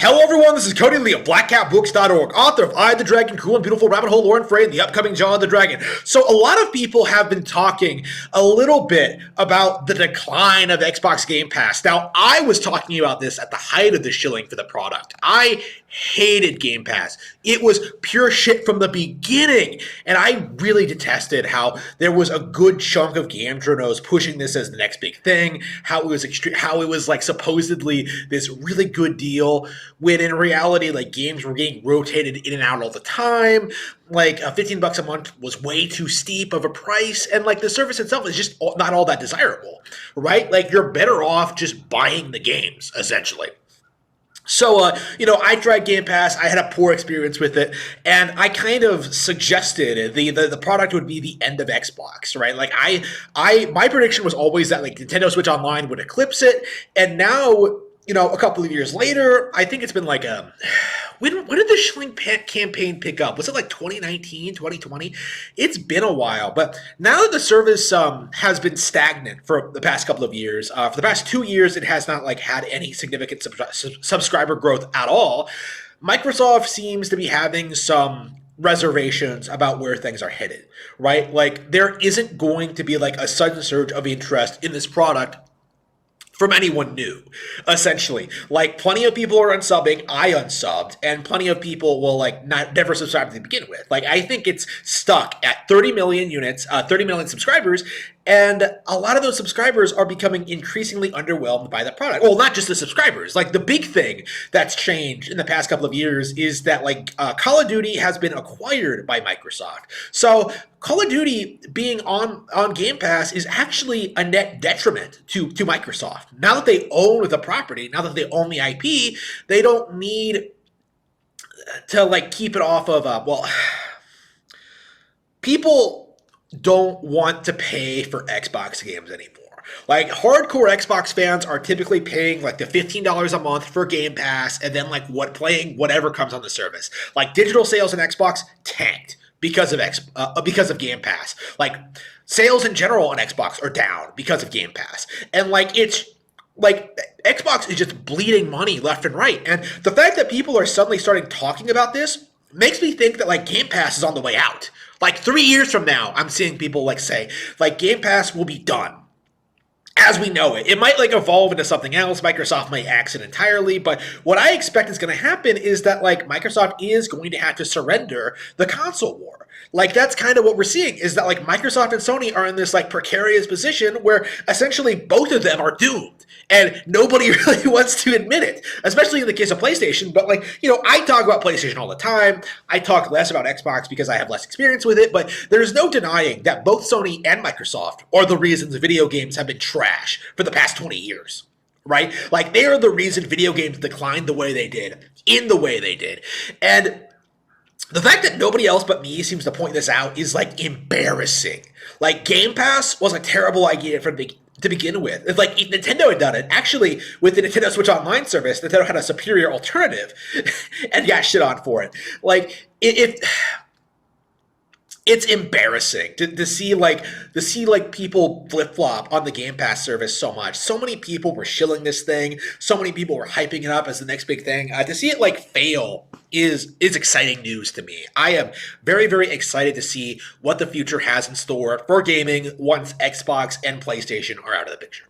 Hello everyone, this is Cody Lee of BlackCatBooks.org, author of I, the Dragon, Cool and Beautiful Rabbit Hole Lore and Frey, and the upcoming Jaw of the Dragon. So a lot of people have been talking a little bit about the decline of Xbox Game Pass. Now, I was talking about this at the height of the shilling for the product. I hated Game Pass. It was pure shit from the beginning, and I really detested how there was a good chunk of game journos pushing this as the next big thing, how it was like supposedly this really good deal, when in reality, like, games were getting rotated in and out all the time. Like, $15 a month was way too steep of a price, and like the service itself is just not all that desirable, right? Like, you're better off just buying the games, essentially. So, I tried Game Pass. I had a poor experience with it, and I kind of suggested the product would be the end of Xbox, right? Like, my prediction was always that like Nintendo Switch Online would eclipse it, and now, a couple of years later, I think it's been like when did the shilling campaign pick up? Was it like 2019, 2020? It's been a while, but now that the service has been stagnant for the past couple of years, for the past 2 years, it has not like had any significant subscriber growth at all. Microsoft seems to be having some reservations about where things are headed, right? Like, there isn't going to be like a sudden surge of interest in this product from anyone new, essentially. Like, plenty of people are unsubbing. I unsubbed, and plenty of people will like never subscribe to begin with. Like, I think it's stuck at 30 million units, 30 million subscribers, and a lot of those subscribers are becoming increasingly underwhelmed by the product. Well, not just the subscribers. Like, the big thing that's changed in the past couple of years is that like Call of Duty has been acquired by Microsoft. So Call of Duty being on Game Pass is actually a net detriment to Microsoft. Now that they own the property, now that they own the IP, they don't need to like keep it off of people don't want to pay for Xbox games anymore. Like, hardcore Xbox fans are typically paying like the $15 a month for Game Pass, and then like playing whatever comes on the service. Like, digital sales in Xbox tanked because of Game Pass. Like, sales in general on Xbox are down because of Game Pass, and like it's like Xbox is just bleeding money left and right. And the fact that people are suddenly starting talking about this makes me think that like Game Pass is on the way out. Like, 3 years from now, I'm seeing people like say like Game Pass will be done as we know it. It might like evolve into something else. Microsoft might axe it entirely, but what I expect is going to happen is that like Microsoft is going to have to surrender the console war. Like, that's kind of what we're seeing, is that like Microsoft and Sony are in this like precarious position where essentially both of them are doomed, and nobody really wants to admit it, especially in the case of PlayStation. But like, I talk about PlayStation all the time. I talk less about Xbox because I have less experience with it, but there's no denying that both Sony and Microsoft are the reasons video games have been trash for the past 20 years. Right? Like, they are the reason video games declined the way they did, in the way they did. And the fact that nobody else but me seems to point this out is like embarrassing. Like, Game Pass was a terrible idea to begin with. It's like, if Nintendo had done it, actually, with the Nintendo Switch Online service, Nintendo had a superior alternative and got shit on for it. Like, it's embarrassing to see people flip-flop on the Game Pass service so much. So many people were shilling this thing. So many people were hyping it up as the next big thing. To see it like fail is exciting news to me. I am very, very excited to see what the future has in store for gaming once Xbox and PlayStation are out of the picture.